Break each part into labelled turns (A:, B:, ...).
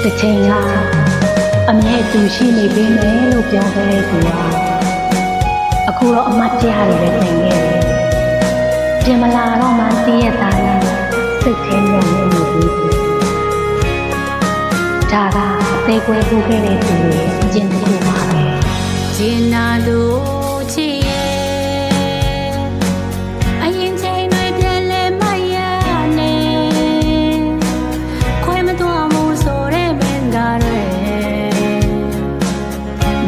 A: တစ်ချိန်ကအမြဲတူရှိနေပြီမယ်လို့ပြောခဲ့တဲ့သူကအခုတော့အမတ်တရားတွေပဲတင်ခဲ့တယ်ပြင်မလာတော့မှတည့်ရတာနဲ့စိတ်ထဲညံ့နေနေပြီဒါကအသေးကွဲပို့ခဲ့တဲ့သူတွေအကျဉ်းတစ်ခုပါပဲ
B: ကျင်နာလို့ချစ်ရဲ့အရင်ချိန်တွေပြန်လဲမရနဲ့ခွဲမသွားမှုဆိုတဲ့မင်းသားတွေ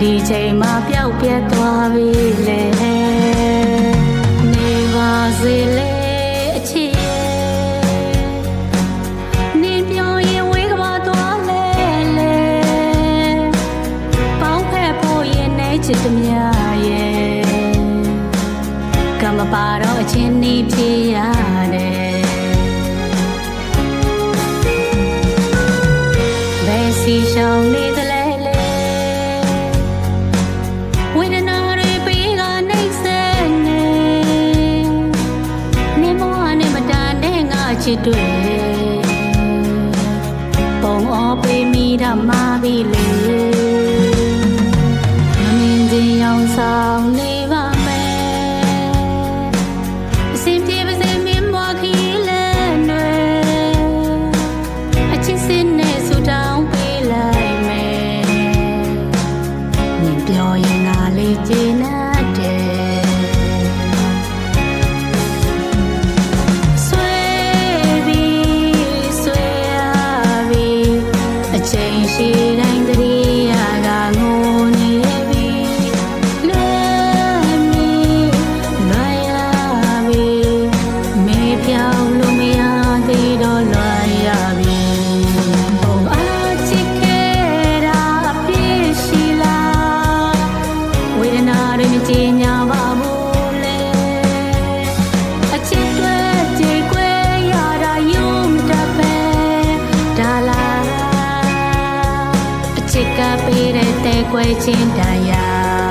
B: ဒီချိန်မှာပျောက်ပြတ်သွားပြီလေနေပါစေလေအချစ်နေပြောရင်ဝေးကပါသွားလေလေပေါင်းဖက်ဖို့ရင်နေချစ်သမျှရဲ့ကမ္မပါတော့အချင်းနေဖြစ်ရတယ်ဘယ်စီရှောင်းနေသလဲလေဝေဒနာတွေပေးကနေစဲနေနေမောဟနဲ့မတန်တဲ့ငါချစ်တွေပုံအောပေးမိတာမှာပြီလေမမြင်ခြင်းရောက်ဆောင်နေပါမယ်အစင်ပြေပါစေမြင်မခီးလဲတွေအချစ်စစ်နဲ့ဆူတောင်းပေးလိုက်မယ်မြင်ပြောရင်ငါလေးကျဉ်းတဲ့ဆွဲပြီးဆွဲရပြီးအချိန်ရှိတိုင်းတတိယကငိုနေပြီလွယ်မီလွယ်ရပြီမေးပြောင်းလို့မရသေးတော့လွယ်ရပြီဘုံအချစ်ခဲ့တာအပြည့်ရှိလားဝေဒနာတွေမကြေညာပါဘူးလေအချစ်တွေကြိတ်ခွဲရတာယုံတတ်ပဲဒါလားအချစ်ကပေးတဲ့တဲခွဲချင်းတရား